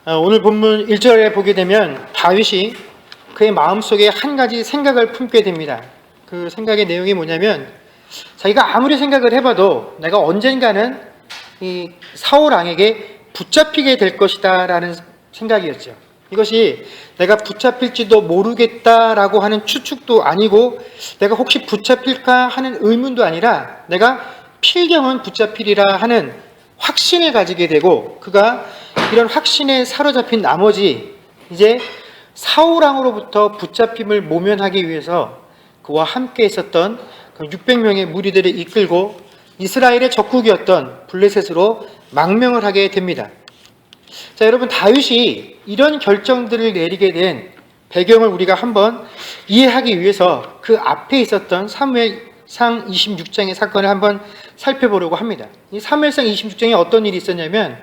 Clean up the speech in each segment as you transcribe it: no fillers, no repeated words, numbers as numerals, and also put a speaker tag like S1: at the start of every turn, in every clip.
S1: 오늘 본문 1절에 보게 되면 다윗이 그의 마음속에 한 가지 생각을 품게 됩니다. 그 생각의 내용이 뭐냐면 자기가 아무리 생각을 해봐도 내가 언젠가는 이 사울 왕에게 붙잡히게 될 것이다 라는 생각이었죠. 이것이 내가 붙잡힐지도 모르겠다라고 하는 추측도 아니고 내가 혹시 붙잡힐까 하는 의문도 아니라 내가 필경은 붙잡히리라 하는 확신을 가지게 되고, 그가 이런 확신에 사로잡힌 나머지 이제 사울왕으로부터 붙잡힘을 모면하기 위해서 그와 함께 있었던 600명의 무리들을 이끌고 이스라엘의 적국이었던 블레셋으로 망명을 하게 됩니다. 자, 여러분, 다윗이 이런 결정들을 내리게 된 배경을 우리가 한번 이해하기 위해서 그 앞에 있었던 사무엘상 26장의 사건을 한번 살펴보려고 합니다. 이 사무엘상 26장에 어떤 일이 있었냐면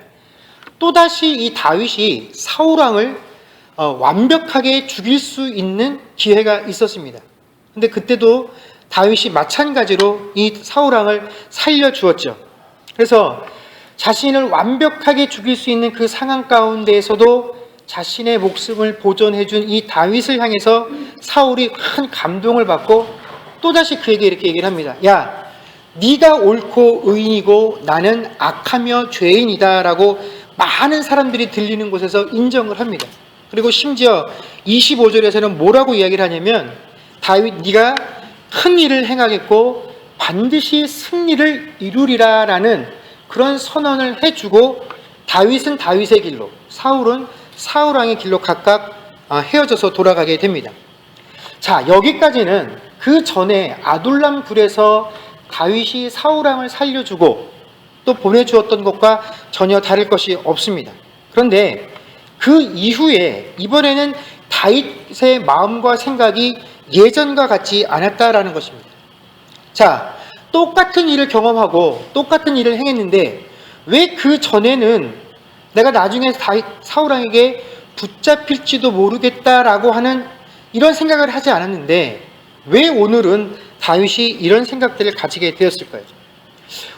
S1: 또다시 이 다윗이 사울왕을 완벽하게 죽일 수 있는 기회가 있었습니다. 근데 그때도 다윗이 마찬가지로 이 사울왕을 살려주었죠. 그래서 자신을 완벽하게 죽일 수 있는 그 상황 가운데에서도 자신의 목숨을 보존해준 이 다윗을 향해서 사울이 큰 감동을 받고 또다시 그에게 이렇게 얘기를 합니다. 야, 네가 옳고 의인이고 나는 악하며 죄인이다 라고 많은 사람들이 들리는 곳에서 인정을 합니다. 그리고 심지어 25절에서는 뭐라고 이야기를 하냐면 다윗, 네가 큰 일을 행하겠고 반드시 승리를 이루리라 라는 그런 선언을 해주고 다윗은 다윗의 길로, 사울은 사울왕의 길로 각각 헤어져서 돌아가게 됩니다. 자, 여기까지는 그 전에 아둘람 굴에서 다윗이 사울왕을 살려주고 또 보내주었던 것과 전혀 다를 것이 없습니다. 그런데 그 이후에 이번에는 다윗의 마음과 생각이 예전과 같지 않았다라는 것입니다. 자, 똑같은 일을 경험하고 똑같은 일을 행했는데 왜 그 전에는 내가 나중에 사울왕에게 붙잡힐지도 모르겠다라고 하는 이런 생각을 하지 않았는데 왜 오늘은 다윗이 이런 생각들을 가지게 되었을까요?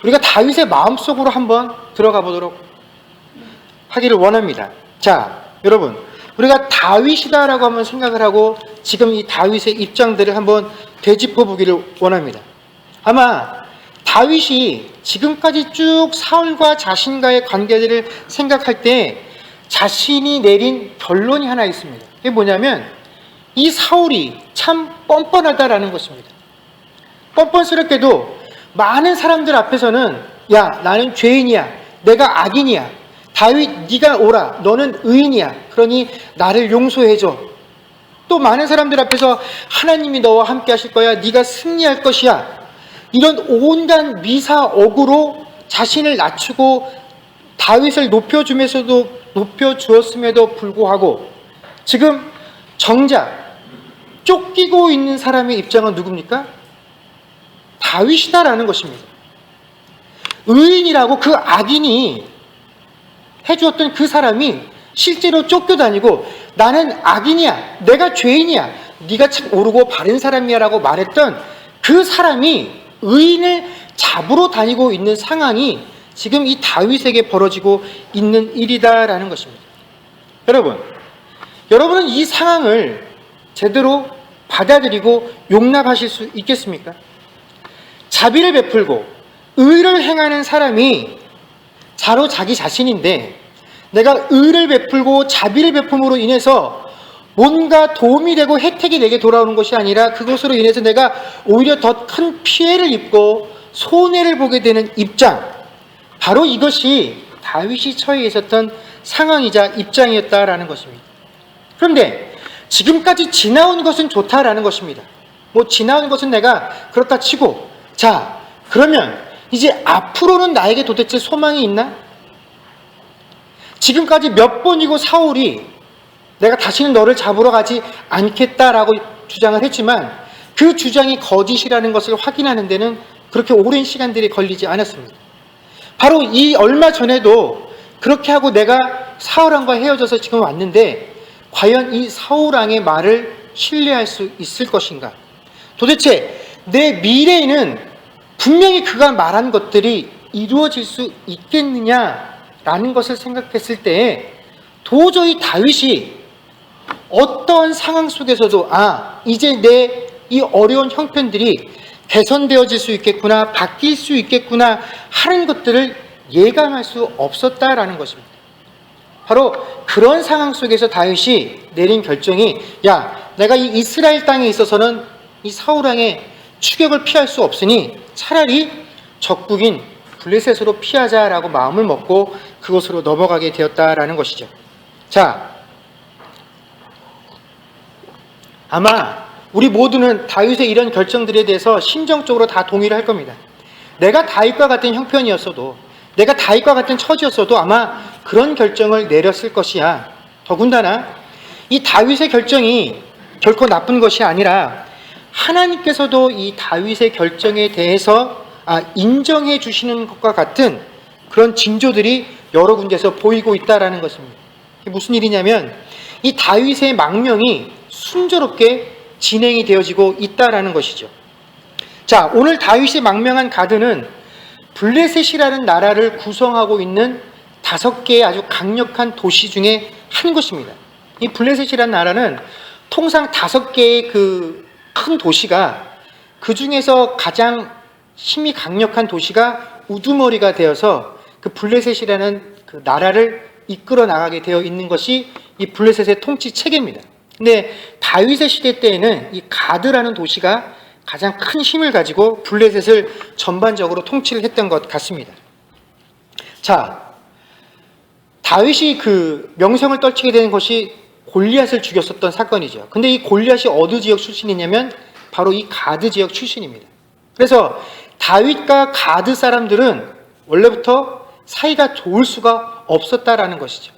S1: 우리가 다윗의 마음속으로 한번 들어가 보도록 하기를 원합니다. 자, 여러분, 우리가 다윗이다라고 한번 생각을 하고 지금 이 다윗의 입장들을 한번 되짚어 보기를 원합니다. 아마 다윗이 지금까지 쭉 사울과 자신과의 관계들을 생각할 때 자신이 내린 결론이 하나 있습니다. 그게 뭐냐면 이 사울이 참 뻔뻔하다라는 것입니다. 뻔뻔스럽게도 많은 사람들 앞에서는 야, 나는 죄인이야, 내가 악인이야, 다윗 네가 오라, 너는 의인이야, 그러니 나를 용서해줘. 또 많은 사람들 앞에서 하나님이 너와 함께 하실 거야, 네가 승리할 것이야, 이런 온갖 미사억으로 자신을 낮추고 다윗을 높여주었음에도 불구하고 지금 정작 쫓기고 있는 사람의 입장은 누굽니까? 다윗이다라는 것입니다. 의인이라고 그 악인이 해주었던 그 사람이 실제로 쫓겨다니고 나는 악인이야, 내가 죄인이야, 네가 참 옳고 바른 사람이야 라고 말했던 그 사람이 의인을 잡으러 다니고 있는 상황이 지금 이 다윗에게 벌어지고 있는 일이다라는 것입니다. 여러분은 이 상황을 제대로 받아들이고 용납하실 수 있겠습니까? 자비를 베풀고 의를 행하는 사람이 바로 자기 자신인데 내가 의를 베풀고 자비를 베품으로 인해서 뭔가 도움이 되고 혜택이 내게 돌아오는 것이 아니라 그것으로 인해서 내가 오히려 더 큰 피해를 입고 손해를 보게 되는 입장, 바로 이것이 다윗이 처해 있었던 상황이자 입장이었다라는 것입니다. 그런데 지금까지 지나온 것은 좋다라는 것입니다. 지나온 것은 내가 그렇다 치고, 자, 그러면 이제 앞으로는 나에게 도대체 소망이 있나? 지금까지 몇 번이고 사울이 내가 다시는 너를 잡으러 가지 않겠다라고 주장을 했지만 그 주장이 거짓이라는 것을 확인하는 데는 그렇게 오랜 시간들이 걸리지 않았습니다. 바로 이 얼마 전에도 그렇게 하고 내가 사울왕과 헤어져서 지금 왔는데 과연 이 사울왕의 말을 신뢰할 수 있을 것인가? 도대체 내 미래에는 분명히 그가 말한 것들이 이루어질 수 있겠느냐라는 것을 생각했을 때 도저히 다윗이 어떠한 상황 속에서도 이제 내 이 어려운 형편들이 개선되어질 수 있겠구나, 바뀔 수 있겠구나 하는 것들을 예감할 수 없었다라는 것입니다. 바로 그런 상황 속에서 다윗이 내린 결정이 내가 이 이스라엘 땅에 있어서는 이 사울 왕의 추격을 피할 수 없으니 차라리 적국인 블레셋으로 피하자라고 마음을 먹고 그곳으로 넘어가게 되었다라는 것이죠. 자, 아마 우리 모두는 다윗의 이런 결정들에 대해서 심정적으로 다 동의를 할 겁니다. 내가 다윗과 같은 형편이었어도, 내가 다윗과 같은 처지였어도 아마 그런 결정을 내렸을 것이야. 더군다나 이 다윗의 결정이 결코 나쁜 것이 아니라 하나님께서도 이 다윗의 결정에 대해서 인정해 주시는 것과 같은 그런 징조들이 여러 군데서 보이고 있다라는 것입니다. 이게 무슨 일이냐면 이 다윗의 망명이 순조롭게 진행이 되어지고 있다라는 것이죠. 자, 오늘 다윗이 망명한 가드는 블레셋이라는 나라를 구성하고 있는 5개의 아주 강력한 도시 중에 한 곳입니다. 이 블레셋이라는 나라는 통상 5개의 그 큰 도시가 그 중에서 가장 힘이 강력한 도시가 우두머리가 되어서 그 블레셋이라는 그 나라를 이끌어 나가게 되어 있는 것이 이 블레셋의 통치 체계입니다. 근데 다윗의 시대 때에는 이 가드라는 도시가 가장 큰 힘을 가지고 블레셋을 전반적으로 통치를 했던 것 같습니다. 자, 다윗이 그 명성을 떨치게 된 것이 골리앗을 죽였었던 사건이죠. 근데 이 골리앗이 어느 지역 출신이냐면 바로 이 가드 지역 출신입니다. 그래서 다윗과 가드 사람들은 원래부터 사이가 좋을 수가 없었다라는 것이죠.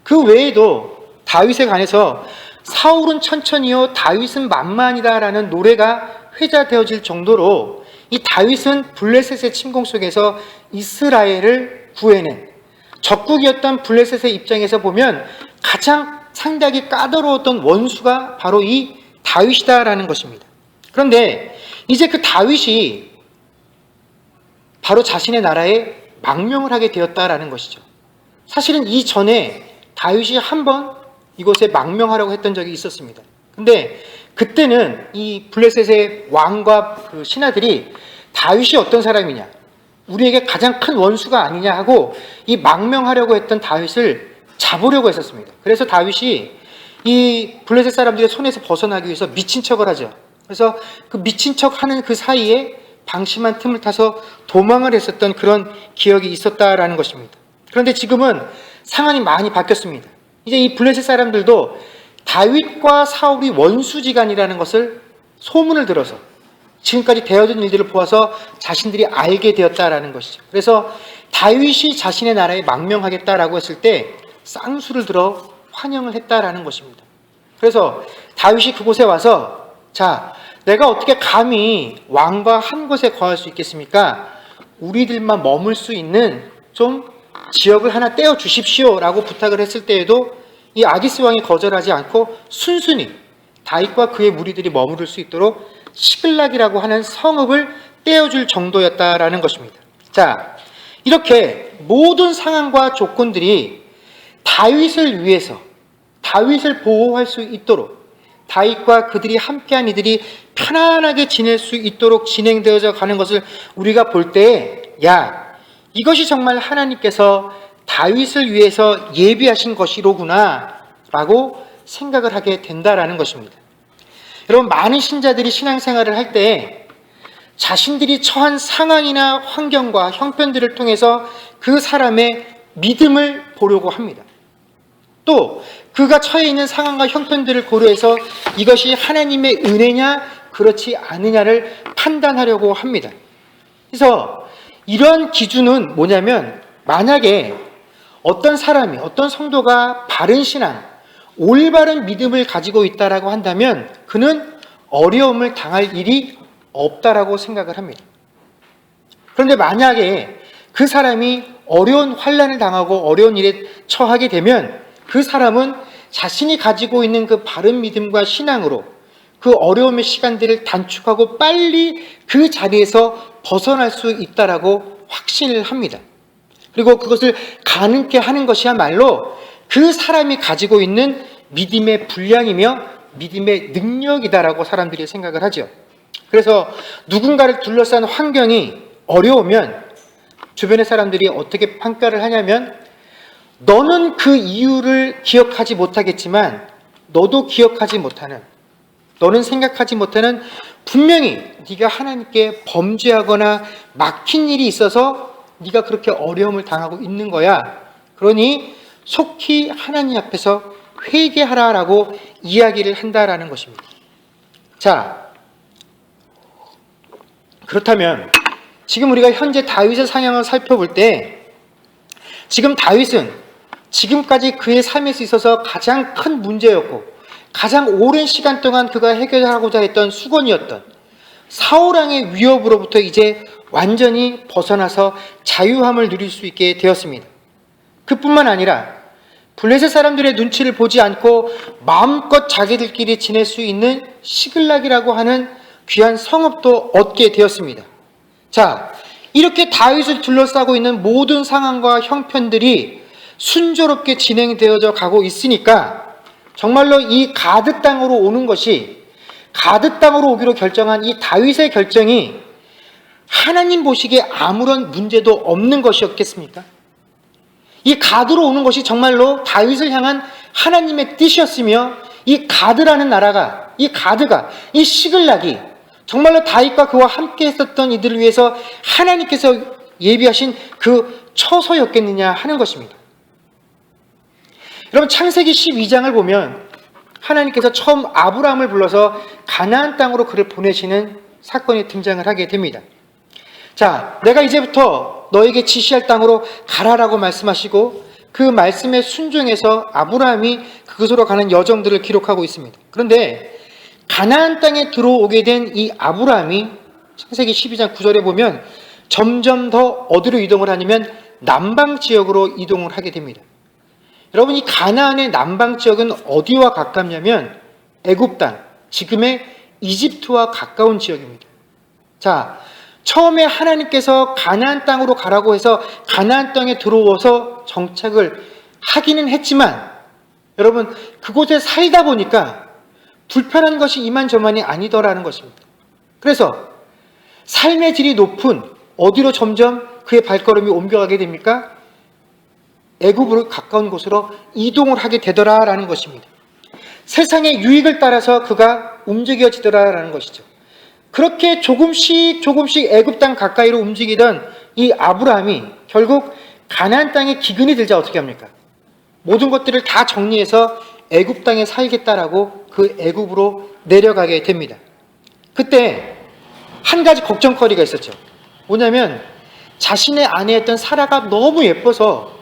S1: 그 외에도 다윗에 관해서 사울은 천천히요 다윗은 만만이다라는 노래가 회자되어질 정도로 이 다윗은 블레셋의 침공 속에서 이스라엘을 구해낸, 적국이었던 블레셋의 입장에서 보면 가장 상대하기 까다로웠던 원수가 바로 이 다윗이다라는 것입니다. 그런데 이제 그 다윗이 바로 자신의 나라에 망명을 하게 되었다라는 것이죠. 사실은 이전에 다윗이 한번 이곳에 망명하려고 했던 적이 있었습니다. 근데 그때는 이 블레셋의 왕과 그 신하들이 다윗이 어떤 사람이냐, 우리에게 가장 큰 원수가 아니냐 하고 이 망명하려고 했던 다윗을 잡으려고 했었습니다. 그래서 다윗이 이 블레셋 사람들의 손에서 벗어나기 위해서 미친 척을 하죠. 그래서 그 미친 척 하는 그 사이에 방심한 틈을 타서 도망을 했었던 그런 기억이 있었다라는 것입니다. 그런데 지금은 상황이 많이 바뀌었습니다. 이제 이 블레셋 사람들도 다윗과 사울이 원수지간이라는 것을 소문을 들어서 지금까지 되어진 일들을 보아서 자신들이 알게 되었다라는 것이죠. 그래서 다윗이 자신의 나라에 망명하겠다라고 했을 때 쌍수를 들어 환영을 했다라는 것입니다. 그래서 다윗이 그곳에 와서 내가 어떻게 감히 왕과 한 곳에 거할 수 있겠습니까? 우리들만 머물 수 있는 좀 지역을 하나 떼어 주십시오라고 부탁을 했을 때에도 이 아기스 왕이 거절하지 않고 순순히 다윗과 그의 무리들이 머무를 수 있도록 시글락이라고 하는 성읍을 떼어줄 정도였다라는 것입니다. 자, 이렇게 모든 상황과 조건들이 다윗을 위해서, 다윗을 보호할 수 있도록, 다윗과 그들이 함께한 이들이 편안하게 지낼 수 있도록 진행되어져 가는 것을 우리가 볼 때, 이것이 정말 하나님께서 다윗을 위해서 예비하신 것이로구나 라고 생각을 하게 된다라는 것입니다. 여러분, 많은 신자들이 신앙생활을 할 때 자신들이 처한 상황이나 환경과 형편들을 통해서 그 사람의 믿음을 보려고 합니다. 또 그가 처해 있는 상황과 형편들을 고려해서 이것이 하나님의 은혜냐 그렇지 않느냐를 판단하려고 합니다. 그래서 이런 기준은 뭐냐면, 만약에 어떤 사람이, 어떤 성도가 바른 신앙, 올바른 믿음을 가지고 있다라고 한다면 그는 어려움을 당할 일이 없다라고 생각을 합니다. 그런데 만약에 그 사람이 어려운 환난을 당하고 어려운 일에 처하게 되면 그 사람은 자신이 가지고 있는 그 바른 믿음과 신앙으로 그 어려움의 시간들을 단축하고 빨리 그 자리에서 벗어날 수 있다라고 확신을 합니다. 그리고 그것을 가능케 하는 것이야말로 그 사람이 가지고 있는 믿음의 분량이며 믿음의 능력이다라고 사람들이 생각을 하죠. 그래서 누군가를 둘러싼 환경이 어려우면 주변의 사람들이 어떻게 평가를 하냐면, 너는 그 이유를 기억하지 못하겠지만 너도 기억하지 못하는, 너는 생각하지 못하는, 분명히 네가 하나님께 범죄하거나 막힌 일이 있어서 네가 그렇게 어려움을 당하고 있는 거야. 그러니 속히 하나님 앞에서 회개하라라고 이야기를 한다라는 것입니다. 자, 그렇다면 지금 우리가 현재 다윗의 상황을 살펴볼 때, 지금 다윗은 지금까지 그의 삶에 있어서 가장 큰 문제였고 가장 오랜 시간 동안 그가 해결하고자 했던 수건이었던 사울왕의 위협으로부터 이제 완전히 벗어나서 자유함을 누릴 수 있게 되었습니다. 그뿐만 아니라 블레셋 사람들의 눈치를 보지 않고 마음껏 자기들끼리 지낼 수 있는 시글락이라고 하는 귀한 성읍도 얻게 되었습니다. 자, 이렇게 다윗을 둘러싸고 있는 모든 상황과 형편들이 순조롭게 진행되어져 가고 있으니까 정말로 이 가드 땅으로 오는 것이, 가드 땅으로 오기로 결정한 이 다윗의 결정이 하나님 보시기에 아무런 문제도 없는 것이었겠습니까? 이 가드로 오는 것이 정말로 다윗을 향한 하나님의 뜻이었으며, 이 가드라는 나라가, 이 가드가, 이 시글락이 정말로 다윗과 그와 함께 했었던 이들을 위해서 하나님께서 예비하신 그 처소였겠느냐 하는 것입니다. 여러분, 창세기 12장을 보면 하나님께서 처음 아브라함을 불러서 가나안 땅으로 그를 보내시는 사건이 등장을 하게 됩니다. 자, 내가 이제부터 너에게 지시할 땅으로 가라라고 말씀하시고 그 말씀에 순종해서 아브라함이 그곳으로 가는 여정들을 기록하고 있습니다. 그런데 가나안 땅에 들어오게 된 이 아브라함이 창세기 12장 9절에 보면 점점 더 어디로 이동을 하냐면 남방 지역으로 이동을 하게 됩니다. 여러분, 이 가나안의 남방 지역은 어디와 가깝냐면 애굽 땅, 지금의 이집트와 가까운 지역입니다. 자, 처음에 하나님께서 가나안 땅으로 가라고 해서 가나안 땅에 들어와서 정착을 하기는 했지만, 여러분, 그곳에 살다 보니까 불편한 것이 이만저만이 아니더라는 것입니다. 그래서 삶의 질이 높은 어디로 점점 그의 발걸음이 옮겨가게 됩니까? 애굽으로 가까운 곳으로 이동을 하게 되더라라는 것입니다. 세상의 유익을 따라서 그가 움직여지더라라는 것이죠. 그렇게 조금씩 애굽 땅 가까이로 움직이던 이 아브라함이 결국 가나안 땅에 기근이 들자 어떻게 합니까? 모든 것들을 다 정리해서 애굽 땅에 살겠다라고 그 애굽으로 내려가게 됩니다. 그때 한 가지 걱정거리가 있었죠. 뭐냐면 자신의 아내였던 사라가 너무 예뻐서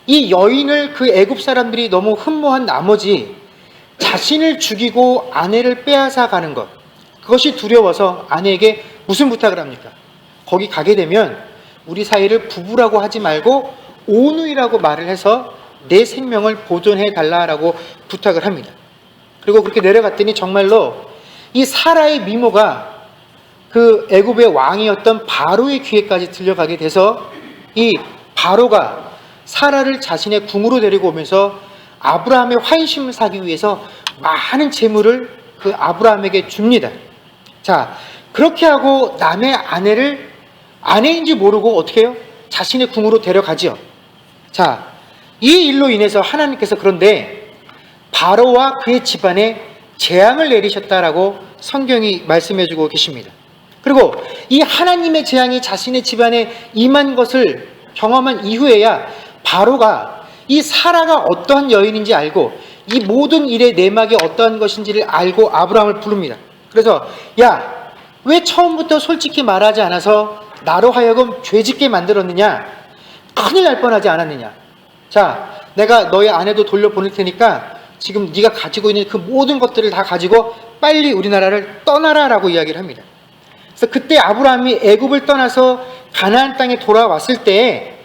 S1: 이 여인을 그 애굽 사람들이 너무 흠모한 나머지 자신을 죽이고 아내를 빼앗아 가는 것, 그것이 두려워서 아내에게 무슨 부탁을 합니까? 거기 가게 되면 우리 사이를 부부라고 하지 말고 오누이라고 말을 해서 내 생명을 보존해 달라라고 부탁을 합니다. 그리고 그렇게 내려갔더니 정말로 이 사라의 미모가 그 애굽의 왕이었던 바로의 귀에까지 들려가게 돼서 이 바로가 사라를 자신의 궁으로 데리고 오면서 아브라함의 환심을 사기 위해서 많은 재물을 그 아브라함에게 줍니다. 자, 그렇게 하고 남의 아내를 아내인지 모르고 어떻게 해요? 자신의 궁으로 데려가죠. 자, 이 일로 인해서 하나님께서 그런데 바로와 그의 집안에 재앙을 내리셨다라고 성경이 말씀해주고 계십니다. 그리고 이 하나님의 재앙이 자신의 집안에 임한 것을 경험한 이후에야 바로가 이 사라가 어떠한 여인인지 알고 이 모든 일의 내막이 어떠한 것인지를 알고 아브라함을 부릅니다. 그래서 야, 왜 처음부터 솔직히 말하지 않아서 나로 하여금 죄짓게 만들었느냐? 큰일 날 뻔하지 않았느냐? 자, 내가 너의 아내도 돌려보낼 테니까 지금 네가 가지고 있는 그 모든 것들을 다 가지고 빨리 우리나라를 떠나라라고 이야기를 합니다. 그래서 그때 아브라함이 애굽을 떠나서 가나안 땅에 돌아왔을 때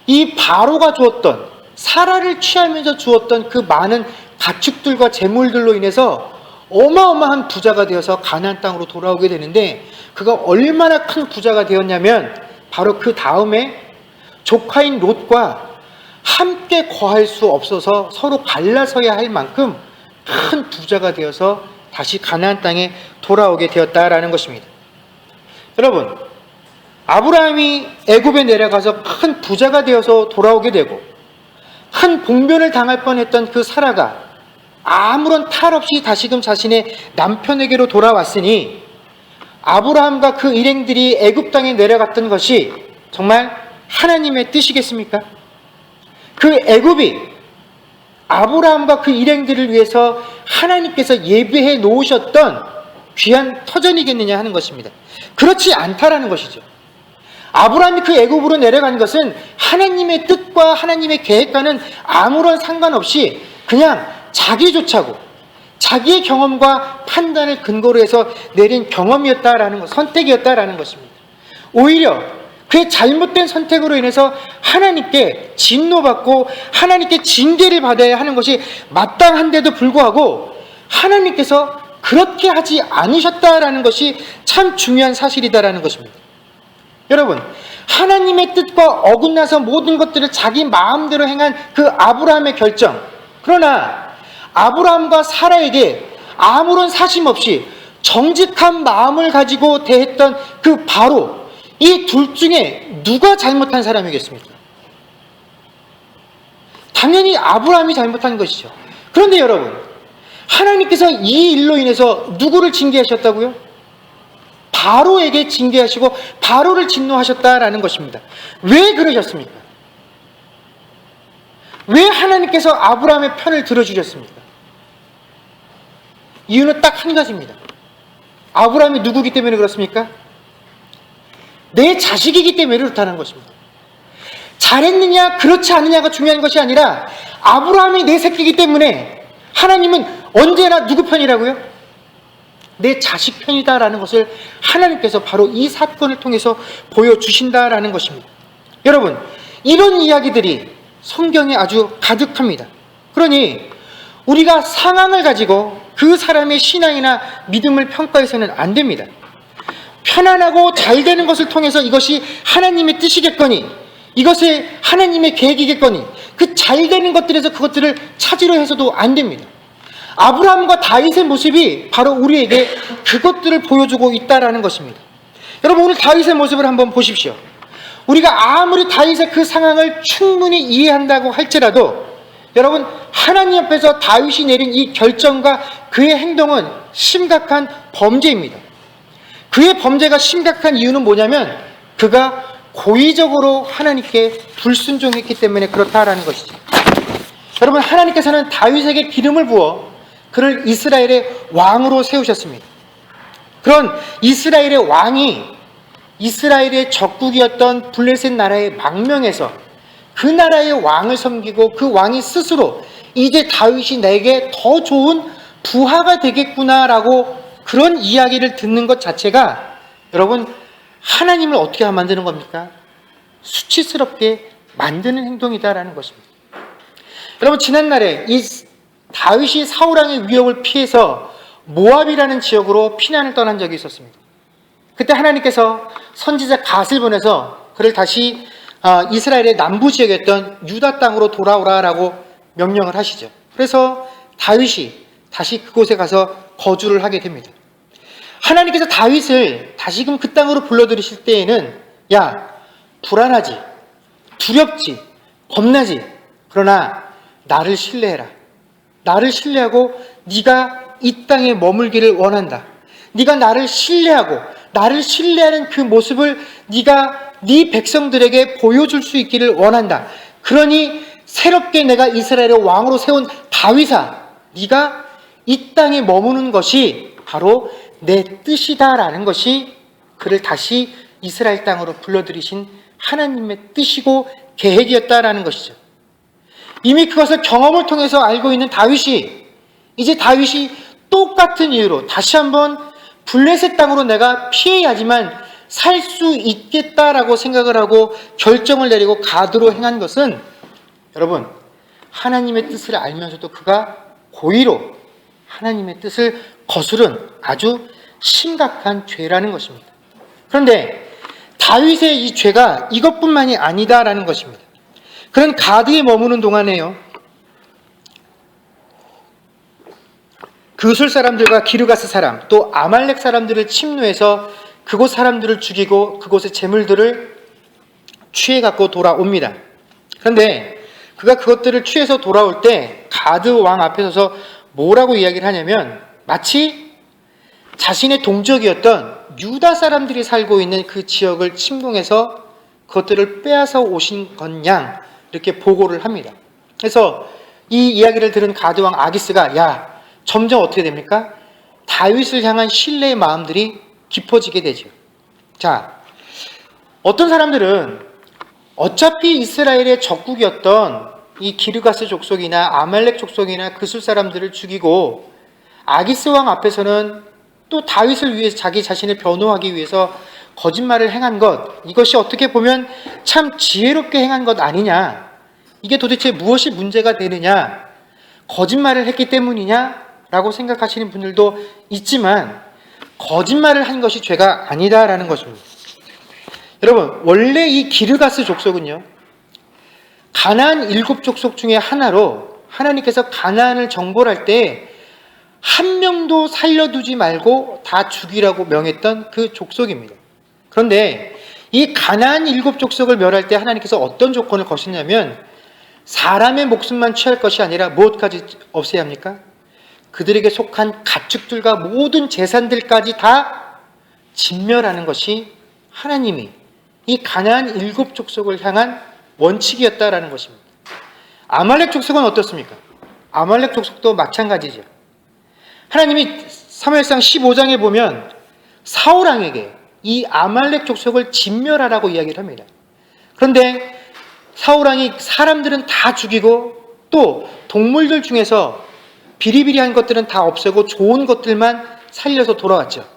S1: 이 바로가 주었던, 사라를 취하면서 주었던 그 많은 가축들과 재물들로 인해서 어마어마한 부자가 되어서 가나안 땅으로 돌아오게 되는데, 그가 얼마나 큰 부자가 되었냐면 바로 그 다음에 조카인 롯과 함께 거할 수 없어서 서로 갈라서야 할 만큼 큰 부자가 되어서 다시 가나안 땅에 돌아오게 되었다라는 것입니다. 여러분, 아브라함이 애굽에 내려가서 큰 부자가 되어서 돌아오게 되고 큰 봉변을 당할 뻔했던 그 사라가 아무런 탈 없이 다시금 자신의 남편에게로 돌아왔으니 아브라함과 그 일행들이 애굽 땅에 내려갔던 것이 정말 하나님의 뜻이겠습니까? 그 애굽이 아브라함과 그 일행들을 위해서 하나님께서 예비해 놓으셨던 귀한 터전이겠느냐 하는 것입니다. 그렇지 않다라는 것이죠. 아브라함이 그 애굽으로 내려간 것은 하나님의 뜻과 하나님의 계획과는 아무런 상관없이 그냥 자기 쫓아고 자기의 경험과 판단을 근거로 해서 내린 경험이었다라는 것, 선택이었다라는 것입니다. 오히려 그의 잘못된 선택으로 인해서 하나님께 진노받고 하나님께 징계를 받아야 하는 것이 마땅한데도 불구하고 하나님께서 그렇게 하지 않으셨다라는 것이 참 중요한 사실이다라는 것입니다. 여러분, 하나님의 뜻과 어긋나서 모든 것들을 자기 마음대로 행한 그 아브라함의 결정, 그러나 아브라함과 사라에게 아무런 사심 없이 정직한 마음을 가지고 대했던 그 바로 이 둘 중에 누가 잘못한 사람이겠습니까? 당연히 아브라함이 잘못한 것이죠. 그런데 여러분, 하나님께서 이 일로 인해서 누구를 징계하셨다고요? 바로에게 징계하시고 바로를 진노하셨다라는 것입니다. 왜 그러셨습니까? 왜 하나님께서 아브라함의 편을 들어주셨습니까? 이유는 딱 한 가지입니다. 아브라함이 누구기 때문에 그렇습니까? 내 자식이기 때문에 그렇다는 것입니다. 잘했느냐 그렇지 않느냐가 중요한 것이 아니라 아브라함이 내 새끼이기 때문에 하나님은 언제나 누구 편이라고요? 내 자식 편이다라는 것을 하나님께서 바로 이 사건을 통해서 보여주신다라는 것입니다. 여러분, 이런 이야기들이 성경에 아주 가득합니다. 그러니 우리가 상황을 가지고 그 사람의 신앙이나 믿음을 평가해서는 안 됩니다. 편안하고 잘 되는 것을 통해서 이것이 하나님의 뜻이겠거니 이것이 하나님의 계획이겠거니 그 잘 되는 것들에서 그것들을 찾으려 해서도 안 됩니다. 아브라함과 다윗의 모습이 바로 우리에게 그것들을 보여주고 있다라는 것입니다. 여러분, 오늘 다윗의 모습을 한번 보십시오. 우리가 아무리 다윗의 그 상황을 충분히 이해한다고 할지라도 여러분, 하나님 앞에서 다윗이 내린 이 결정과 그의 행동은 심각한 범죄입니다. 그의 범죄가 심각한 이유는 뭐냐면 그가 고의적으로 하나님께 불순종했기 때문에 그렇다라는 것이죠. 여러분, 하나님께서는 다윗에게 기름을 부어 그를 이스라엘의 왕으로 세우셨습니다. 그런 이스라엘의 왕이 이스라엘의 적국이었던 블레셋 나라의 망명에서 그 나라의 왕을 섬기고 그 왕이 스스로 이제 다윗이 내게 더 좋은 부하가 되겠구나라고 그런 이야기를 듣는 것 자체가 여러분, 하나님을 어떻게 만드는 겁니까? 수치스럽게 만드는 행동이다라는 것입니다. 여러분, 지난날에 이 다윗이 사울왕의 위협을 피해서 모압이라는 지역으로 피난을 떠난 적이 있었습니다. 그때 하나님께서 선지자 갓을 보내서 그를 다시 이스라엘의 남부 지역이었던 유다 땅으로 돌아오라라고 명령을 하시죠. 그래서 다윗이 다시 그곳에 가서 거주를 하게 됩니다. 하나님께서 다윗을 다시금 그 땅으로 불러들이실 때에는 야, 불안하지, 두렵지, 겁나지, 그러나 나를 신뢰해라. 나를 신뢰하고 네가 이 땅에 머물기를 원한다. 네가 나를 신뢰하고 나를 신뢰하는 그 모습을 네가 네 백성들에게 보여줄 수 있기를 원한다. 그러니 새롭게 내가 이스라엘의 왕으로 세운 다윗아, 네가 이 땅에 머무는 것이 바로 내 뜻이다라는 것이 그를 다시 이스라엘 땅으로 불러들이신 하나님의 뜻이고 계획이었다라는 것이죠. 이미 그것을 경험을 통해서 알고 있는 다윗이 이제 다윗이 똑같은 이유로 다시 한번 블레셋 땅으로 내가 피해야지만 살 수 있겠다라고 생각을 하고 결정을 내리고 가드로 행한 것은 여러분, 하나님의 뜻을 알면서도 그가 고의로 하나님의 뜻을 거스른 아주 심각한 죄라는 것입니다. 그런데 다윗의 이 죄가 이것뿐만이 아니다라는 것입니다. 그런 가드에 머무는 동안에요, 그술 사람들과 기르가스 사람 또 아말렉 사람들을 침노해서 그곳 사람들을 죽이고 그곳의 재물들을 취해갖고 돌아옵니다. 그런데 그가 그것들을 취해서 돌아올 때 가드 왕 앞에 서서 뭐라고 이야기를 하냐면, 마치 자신의 동족이었던 유다 사람들이 살고 있는 그 지역을 침공해서 그것들을 빼앗아 오신 것냥 이렇게 보고를 합니다. 그래서 이 이야기를 들은 가드 왕 아기스가 점점 어떻게 됩니까? 다윗을 향한 신뢰의 마음들이 깊어지게 되죠. 자, 어떤 사람들은 어차피 이스라엘의 적국이었던 이 기르가스 족속이나 아말렉 족속이나 그술 사람들을 죽이고 아기스 왕 앞에서는 또 다윗을 위해서 자기 자신을 변호하기 위해서 거짓말을 행한 것, 이것이 어떻게 보면 참 지혜롭게 행한 것 아니냐, 이게 도대체 무엇이 문제가 되느냐, 거짓말을 했기 때문이냐 라고 생각하시는 분들도 있지만, 거짓말을 한 것이 죄가 아니다라는 것입니다. 여러분, 원래 이 기르가스 족속은요, 가나안 7족속 중에 하나로 하나님께서 가나안을 정벌할 때 한 명도 살려두지 말고 다 죽이라고 명했던 그 족속입니다. 그런데 이 가나안 7족속을 멸할 때 하나님께서 어떤 조건을 거셨냐면, 사람의 목숨만 취할 것이 아니라 무엇까지 없애야 합니까? 그들에게 속한 가축들과 모든 재산들까지 다 진멸하는 것이 하나님이 이 가나안 7족속을 향한 원칙이었다라는 것입니다. 아말렉 족속은 어떻습니까? 아말렉 족속도 마찬가지죠. 하나님이 사무엘상 15장에 보면 사울 왕에게 이 아말렉 족속을 진멸하라고 이야기를 합니다. 그런데 사울 왕이 사람들은 다 죽이고 또 동물들 중에서 비리비리한 것들은 다 없애고 좋은 것들만 살려서 돌아왔죠.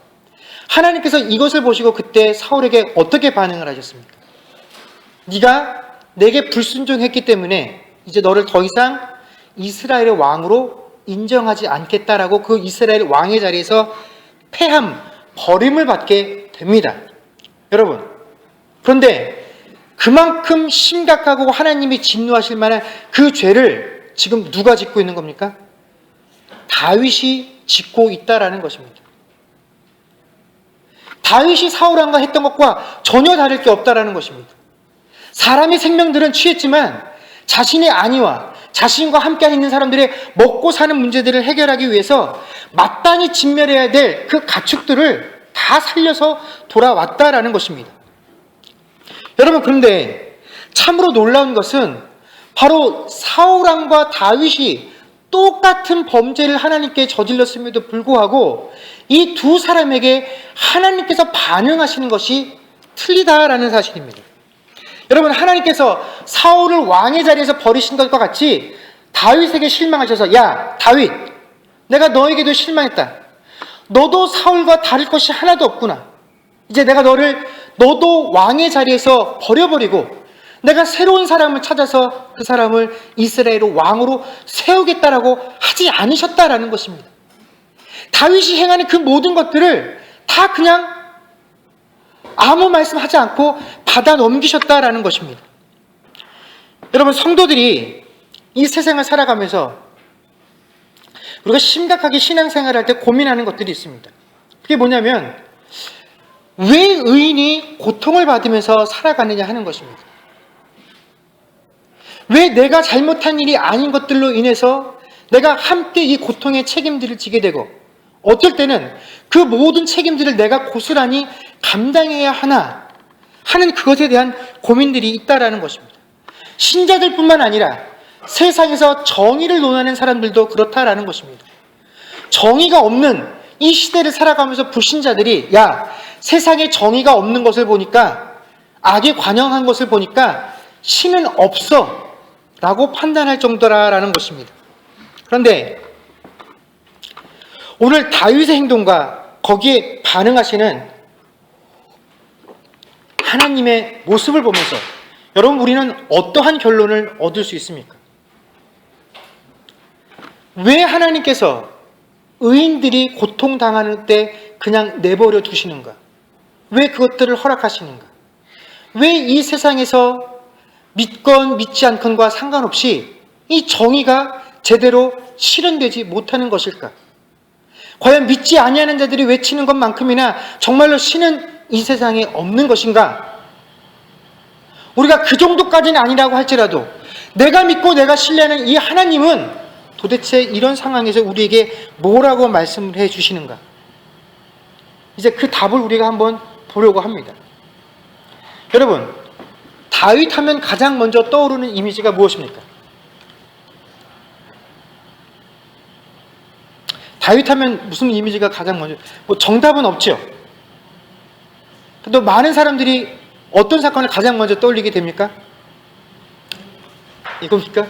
S1: 하나님께서 이것을 보시고 그때 사울에게 어떻게 반응을 하셨습니까? 네가 내게 불순종했기 때문에 이제 너를 더 이상 이스라엘의 왕으로 인정하지 않겠다라고 그 이스라엘 왕의 자리에서 폐함, 버림을 받게 됩니다. 여러분, 그런데 그만큼 심각하고 하나님이 진노하실 만한 그 죄를 지금 누가 짓고 있는 겁니까? 다윗이 짓고 있다라는 것입니다. 다윗이 사울 왕과 했던 것과 전혀 다를 게 없다라는 것입니다. 사람의 생명들은 취했지만 자신의 안위와 자신과 함께 있는 사람들의 먹고 사는 문제들을 해결하기 위해서 마땅히 진멸해야 될 그 가축들을 다 살려서 돌아왔다라는 것입니다. 여러분, 그런데 참으로 놀라운 것은 바로 사울 왕과 다윗이 똑같은 범죄를 하나님께 저질렀음에도 불구하고 이 두 사람에게 하나님께서 반응하시는 것이 틀리다라는 사실입니다. 여러분, 하나님께서 사울을 왕의 자리에서 버리신 것과 같이 다윗에게 실망하셔서, 야 다윗, 내가 너에게도 실망했다. 너도 사울과 다를 것이 하나도 없구나. 이제 내가 너도 왕의 자리에서 버려버리고 내가 새로운 사람을 찾아서 그 사람을 이스라엘의 왕으로 세우겠다라고 하지 않으셨다라는 것입니다. 다윗이 행하는 그 모든 것들을 다 그냥 아무 말씀하지 않고 받아 넘기셨다라는 것입니다. 여러분, 성도들이 이 세상을 살아가면서 우리가 심각하게 신앙생활을 할 때 고민하는 것들이 있습니다. 그게 뭐냐면, 왜 의인이 고통을 받으면서 살아가느냐 하는 것입니다. 왜 내가 잘못한 일이 아닌 것들로 인해서 내가 함께 이 고통의 책임들을 지게 되고, 어떨 때는 그 모든 책임들을 내가 고스란히 감당해야 하나 하는 그것에 대한 고민들이 있다라는 것입니다. 신자들뿐만 아니라 세상에서 정의를 논하는 사람들도 그렇다라는 것입니다. 정의가 없는 이 시대를 살아가면서 불신자들이, 야, 세상에 정의가 없는 것을 보니까, 악이 관영한 것을 보니까 신은 없어 라고 판단할 정도라는 것입니다. 그런데 오늘 다윗의 행동과 거기에 반응하시는 하나님의 모습을 보면서 여러분, 우리는 어떠한 결론을 얻을 수 있습니까? 왜 하나님께서 의인들이 고통당하는 때 그냥 내버려 두시는가? 왜 그것들을 허락하시는가? 왜 이 세상에서 믿건 믿지 않건과 상관없이 이 정의가 제대로 실현되지 못하는 것일까? 과연 믿지 아니하는 자들이 외치는 것만큼이나 정말로 신은 이 세상에 없는 것인가? 우리가 그 정도까지는 아니라고 할지라도 내가 믿고 내가 신뢰하는 이 하나님은 도대체 이런 상황에서 우리에게 뭐라고 말씀을 해 주시는가? 이제 그 답을 우리가 한번 보려고 합니다. 여러분, 다윗 하면 가장 먼저 떠오르는 이미지가 무엇입니까? 다윗 하면 무슨 이미지가 가장 먼저, 정답은 없죠. 또 많은 사람들이 어떤 사건을 가장 먼저 떠올리게 됩니까? 이겁니까?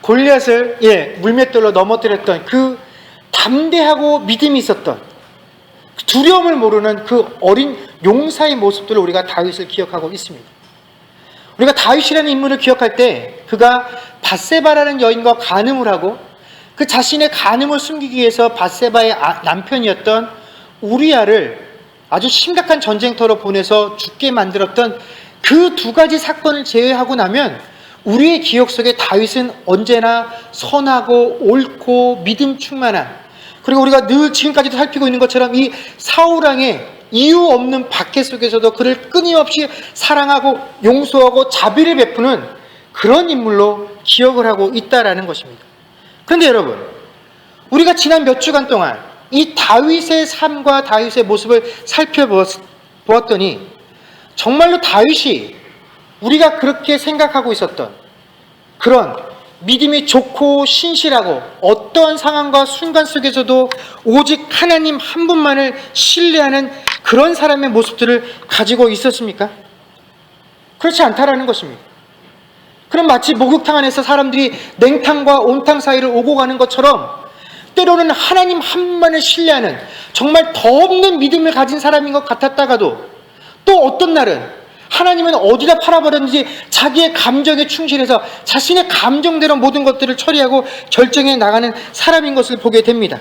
S1: 골리앗을 물맷돌로 넘어뜨렸던 그 담대하고 믿음이 있었던, 두려움을 모르는 그 어린 용사의 모습들을 우리가 다윗을 기억하고 있습니다. 우리가 다윗이라는 인물을 기억할 때 그가 밧세바라는 여인과 간음을 하고 그 자신의 간음을 숨기기 위해서 밧세바의 남편이었던 우리아를 아주 심각한 전쟁터로 보내서 죽게 만들었던 그 두 가지 사건을 제외하고 나면 우리의 기억 속에 다윗은 언제나 선하고 옳고 믿음 충만한, 그리고 우리가 늘 지금까지도 살피고 있는 것처럼 이 사울왕의 이유 없는 박해 속에서도 그를 끊임없이 사랑하고 용서하고 자비를 베푸는 그런 인물로 기억을 하고 있다라는 것입니다. 그런데 여러분, 우리가 지난 몇 주간 동안 이 다윗의 삶과 다윗의 모습을 살펴보았더니 정말로 다윗이 우리가 그렇게 생각하고 있었던 그런 믿음이 좋고 신실하고 어떠한 상황과 순간 속에서도 오직 하나님 한 분만을 신뢰하는 그런 사람의 모습들을 가지고 있었습니까? 그렇지 않다라는 것입니다. 그럼 마치 목욕탕 안에서 사람들이 냉탕과 온탕 사이를 오고 가는 것처럼 때로는 하나님 한 분만을 신뢰하는 정말 더 없는 믿음을 가진 사람인 것 같았다가도 또 어떤 날은 하나님은 어디다 팔아버렸는지 자기의 감정에 충실해서 자신의 감정대로 모든 것들을 처리하고 결정해 나가는 사람인 것을 보게 됩니다.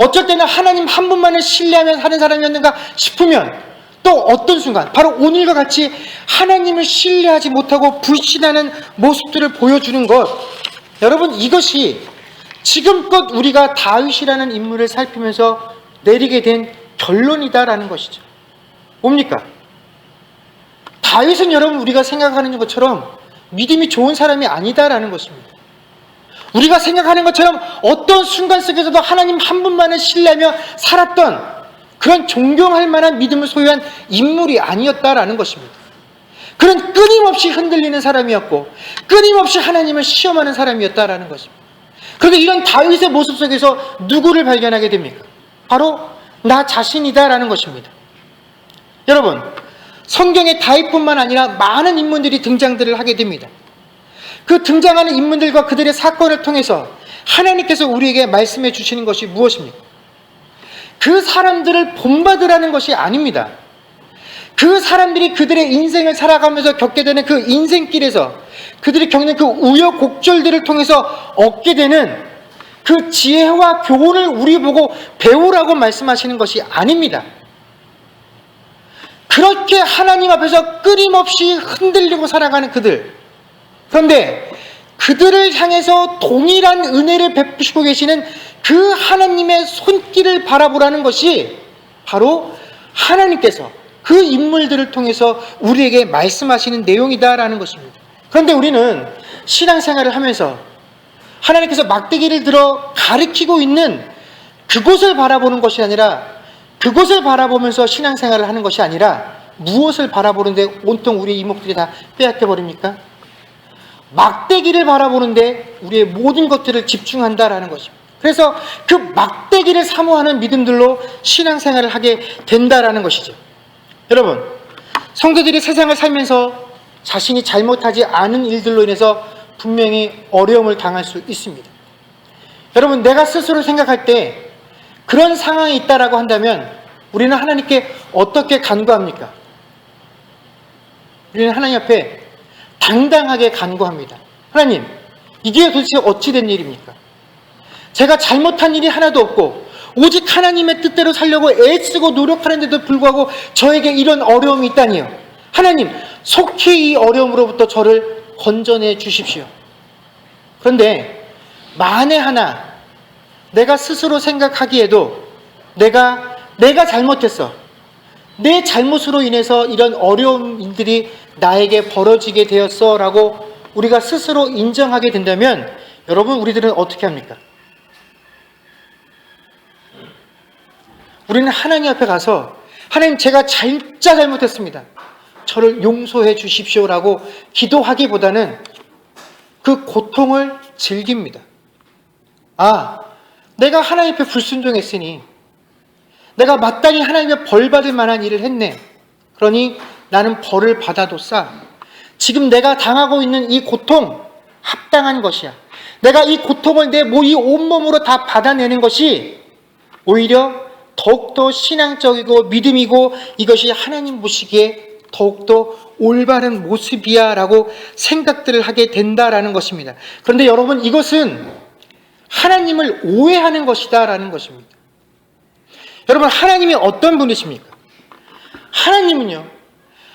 S1: 어쩔 때는 하나님 한 분만을 신뢰하며 사는 사람이었는가 싶으면 또 어떤 순간 바로 오늘과 같이 하나님을 신뢰하지 못하고 불신하는 모습들을 보여주는 것, 여러분, 이것이 지금껏 우리가 다윗이라는 인물을 살피면서 내리게 된 결론이다라는 것이죠. 뭡니까? 다윗은 여러분 우리가 생각하는 것처럼 믿음이 좋은 사람이 아니다라는 것입니다. 우리가 생각하는 것처럼 어떤 순간 속에서도 하나님 한 분만을 신뢰하며 살았던 그런 존경할 만한 믿음을 소유한 인물이 아니었다라는 것입니다. 그는 끊임없이 흔들리는 사람이었고 끊임없이 하나님을 시험하는 사람이었다라는 것입니다. 그런데 이런 다윗의 모습 속에서 누구를 발견하게 됩니까? 바로 나 자신이다라는 것입니다. 여러분, 성경에 다윗뿐만 아니라 많은 인물들이 등장들을 하게 됩니다. 그 등장하는 인물들과 그들의 사건을 통해서 하나님께서 우리에게 말씀해 주시는 것이 무엇입니까? 그 사람들을 본받으라는 것이 아닙니다. 그 사람들이 그들의 인생을 살아가면서 겪게 되는 그 인생길에서 그들이 겪는 그 우여곡절들을 통해서 얻게 되는 그 지혜와 교훈을 우리 보고 배우라고 말씀하시는 것이 아닙니다. 그렇게 하나님 앞에서 끊임없이 흔들리고 살아가는 그들, 그런데 그들을 향해서 동일한 은혜를 베푸시고 계시는 그 하나님의 손길을 바라보라는 것이 바로 하나님께서 그 인물들을 통해서 우리에게 말씀하시는 내용이다라는 것입니다. 그런데 우리는 신앙생활을 하면서 하나님께서 막대기를 들어 가리키고 있는 그곳을 바라보는 것이 아니라, 그곳을 바라보면서 신앙생활을 하는 것이 아니라 무엇을 바라보는데 온통 우리의 이목들이 다 빼앗겨버립니까? 막대기를 바라보는데 우리의 모든 것들을 집중한다라는 것입니다. 그래서 그 막대기를 사모하는 믿음들로 신앙생활을 하게 된다라는 것이죠. 여러분, 성도들이 세상을 살면서 자신이 잘못하지 않은 일들로 인해서 분명히 어려움을 당할 수 있습니다. 여러분, 내가 스스로 생각할 때 그런 상황이 있다라고 한다면 우리는 하나님께 어떻게 간구합니까? 우리는 하나님 앞에 당당하게 간구합니다. 하나님, 이게 도대체 어찌 된 일입니까? 제가 잘못한 일이 하나도 없고 오직 하나님의 뜻대로 살려고 애쓰고 노력하는데도 불구하고 저에게 이런 어려움이 있다니요. 하나님, 속히 이 어려움으로부터 저를 건져내 주십시오. 그런데 만에 하나 내가 스스로 생각하기에도 내가 잘못했어, 내 잘못으로 인해서 이런 어려운 일들이 나에게 벌어지게 되었어 라고 우리가 스스로 인정하게 된다면 여러분, 우리들은 어떻게 합니까? 우리는 하나님 앞에 가서 하나님, 제가 진짜 잘못했습니다, 저를 용서해 주십시오라고 기도하기보다는 그 고통을 즐깁니다. 아, 내가 하나님 앞에 불순종했으니 내가 마땅히 하나님의 벌 받을 만한 일을 했네. 그러니 나는 벌을 받아뒀사. 지금 내가 당하고 있는 이 고통 합당한 것이야. 내가 이 고통을 내 이 온몸으로 다 받아내는 것이 오히려 더욱더 신앙적이고 믿음이고 이것이 하나님 보시기에 더욱더 올바른 모습이야 라고 생각들을 하게 된다라는 것입니다. 그런데 여러분, 이것은 하나님을 오해하는 것이다 라는 것입니다. 여러분, 하나님이 어떤 분이십니까? 하나님은요,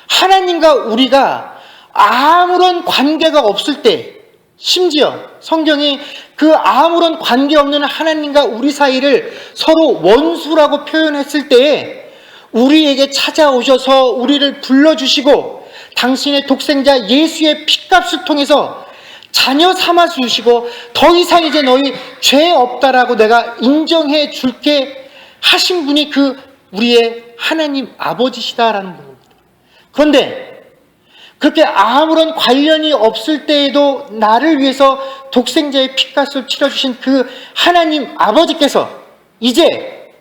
S1: 하나님과 우리가 아무런 관계가 없을 때, 심지어 성경이 그 아무런 관계없는 하나님과 우리 사이를 서로 원수라고 표현했을 때에 우리에게 찾아오셔서 우리를 불러주시고 당신의 독생자 예수의 피값을 통해서 자녀 삼아 주시고 더 이상 이제 너희 죄 없다라고 내가 인정해 줄게 하신 분이 그 우리의 하나님 아버지시다라는 분입니다. 그런데 그렇게 아무런 관련이 없을 때에도 나를 위해서 독생자의 피값을 치러주신 그 하나님 아버지께서 이제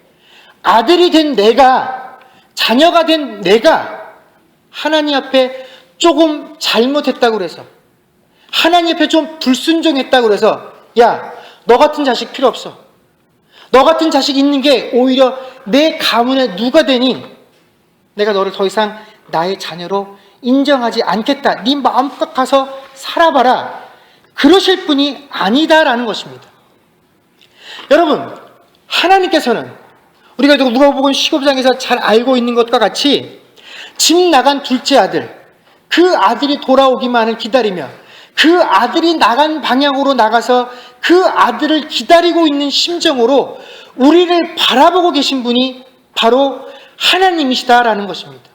S1: 아들이 된 내가, 자녀가 된 내가 하나님 앞에 조금 잘못했다고 그래서, 하나님 앞에 좀 불순종했다고 그래서, 야, 너 같은 자식 필요 없어, 너 같은 자식 있는 게 오히려 내 가문에 누가 되니 내가 너를 더 이상 나의 자녀로 인정하지 않겠다, 네 마음껏 가서 살아봐라, 그러실 분이 아니다라는 것입니다. 여러분, 하나님께서는 우리가 누가복음 15장에서 잘 알고 있는 것과 같이 집 나간 둘째 아들, 그 아들이 돌아오기만을 기다리며 그 아들이 나간 방향으로 나가서 그 아들을 기다리고 있는 심정으로 우리를 바라보고 계신 분이 바로 하나님이시다라는 것입니다.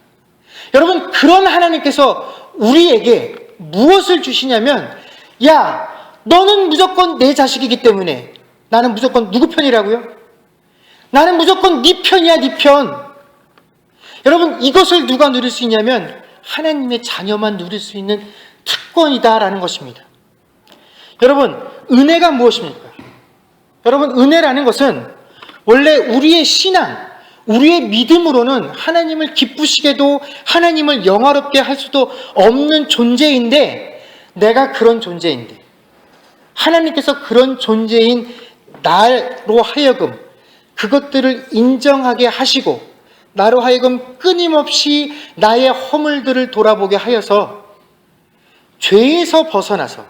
S1: 여러분, 그런 하나님께서 우리에게 무엇을 주시냐면, 야, 너는 무조건 내 자식이기 때문에 나는 무조건 누구 편이라고요? 나는 무조건 네 편이야, 네 편. 여러분, 이것을 누가 누릴 수 있냐면 하나님의 자녀만 누릴 수 있는 특권이다라는 것입니다. 여러분, 은혜가 무엇입니까? 여러분, 은혜라는 것은 원래 우리의 신앙, 우리의 믿음으로는 하나님을 기쁘시게도 하나님을 영화롭게 할 수도 없는 존재인데, 내가 그런 존재인데 하나님께서 그런 존재인 나로 하여금 그것들을 인정하게 하시고 나로 하여금 끊임없이 나의 허물들을 돌아보게 하여서 죄에서 벗어나서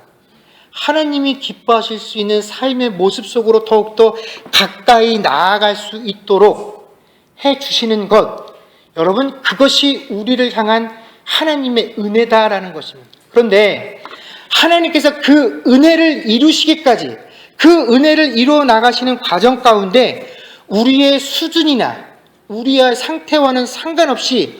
S1: 하나님이 기뻐하실 수 있는 삶의 모습 속으로 더욱더 가까이 나아갈 수 있도록 해주시는 것, 여러분, 그것이 우리를 향한 하나님의 은혜다라는 것입니다. 그런데 하나님께서 그 은혜를 이루시기까지, 그 은혜를 이루어 나가시는 과정 가운데 우리의 수준이나 우리의 상태와는 상관없이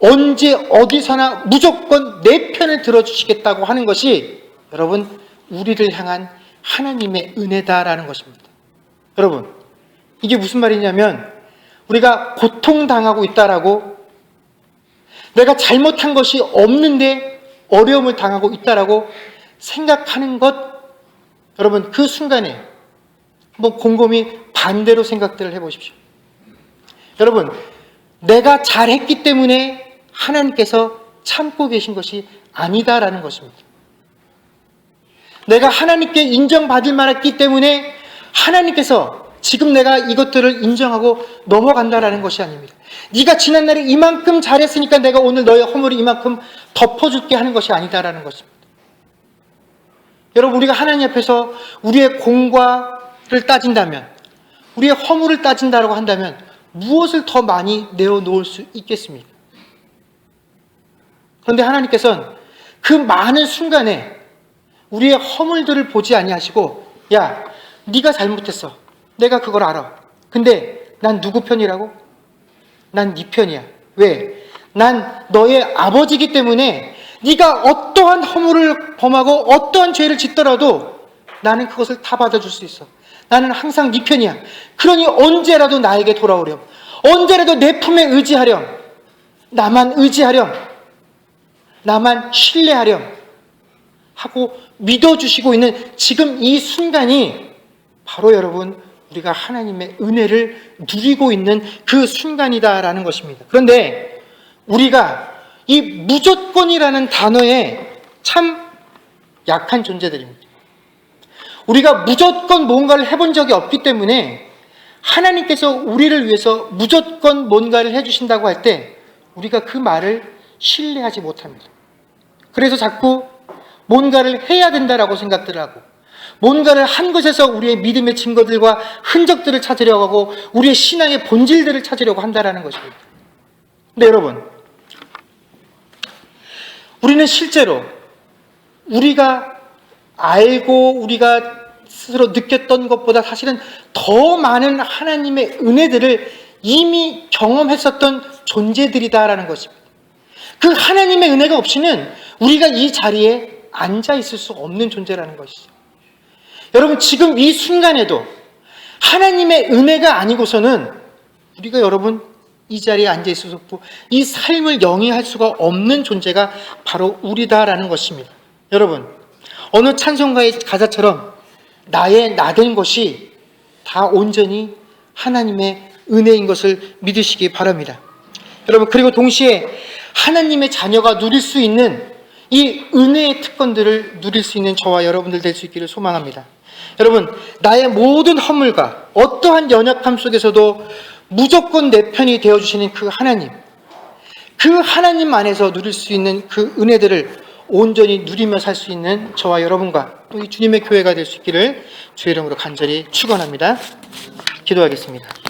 S1: 언제 어디서나 무조건 내 편을 들어주시겠다고 하는 것이 여러분, 우리를 향한 하나님의 은혜다라는 것입니다. 여러분, 이게 무슨 말이냐면 우리가 고통당하고 있다라고, 내가 잘못한 것이 없는데 어려움을 당하고 있다라고 생각하는 것, 여러분, 그 순간에 한번 곰곰이 반대로 생각들을 해보십시오. 여러분, 내가 잘했기 때문에 하나님께서 참고 계신 것이 아니다라는 것입니다. 내가 하나님께 인정받을 만했기 때문에 하나님께서 지금 내가 이것들을 인정하고 넘어간다라는 것이 아닙니다. 네가 지난날에 이만큼 잘했으니까 내가 오늘 너의 허물을 이만큼 덮어줄게 하는 것이 아니다라는 것입니다. 여러분, 우리가 하나님 앞에서 우리의 공과를 따진다면, 우리의 허물을 따진다라고 한다면 무엇을 더 많이 내어놓을 수 있겠습니까? 그런데 하나님께서는 그 많은 순간에 우리의 허물들을 보지 아니하시고, 야, 네가 잘못했어. 내가 그걸 알아. 근데 난 누구 편이라고? 난 네 편이야. 왜? 난 너의 아버지이기 때문에 네가 어떠한 허물을 범하고 어떠한 죄를 짓더라도 나는 그것을 다 받아줄 수 있어. 나는 항상 네 편이야. 그러니 언제라도 나에게 돌아오렴. 언제라도 내 품에 의지하렴. 나만 의지하렴. 나만 신뢰하렴 하고 믿어주시고 있는 지금 이 순간이 바로 여러분, 우리가 하나님의 은혜를 누리고 있는 그 순간이다라는 것입니다. 그런데 우리가 이 무조건이라는 단어에 참 약한 존재들입니다. 우리가 무조건 뭔가를 해본 적이 없기 때문에 하나님께서 우리를 위해서 무조건 뭔가를 해주신다고 할 때 우리가 그 말을 신뢰하지 못합니다. 그래서 자꾸 뭔가를 해야 된다라고 생각들을 하고, 뭔가를 한 것에서 우리의 믿음의 증거들과 흔적들을 찾으려고 하고 우리의 신앙의 본질들을 찾으려고 한다라는 것입니다. 근데 여러분, 우리는 실제로 우리가 알고 우리가 스스로 느꼈던 것보다 사실은 더 많은 하나님의 은혜들을 이미 경험했었던 존재들이다라는 것입니다. 그 하나님의 은혜가 없이는 우리가 이 자리에 앉아 있을 수 없는 존재라는 것이죠. 여러분, 지금 이 순간에도 하나님의 은혜가 아니고서는 우리가 여러분 이 자리에 앉아 있을 수 없고 이 삶을 영위할 수가 없는 존재가 바로 우리다라는 것입니다. 여러분, 어느 찬송가의 가사처럼 나의 나된 것이 다 온전히 하나님의 은혜인 것을 믿으시기 바랍니다. 여러분, 그리고 동시에 하나님의 자녀가 누릴 수 있는 이 은혜의 특권들을 누릴 수 있는 저와 여러분들 될 수 있기를 소망합니다. 여러분, 나의 모든 허물과 어떠한 연약함 속에서도 무조건 내 편이 되어주시는 그 하나님 안에서 누릴 수 있는 그 은혜들을 온전히 누리며 살 수 있는 저와 여러분과 또 이 주님의 교회가 될 수 있기를 주의 이름으로 간절히 축원합니다. 기도하겠습니다.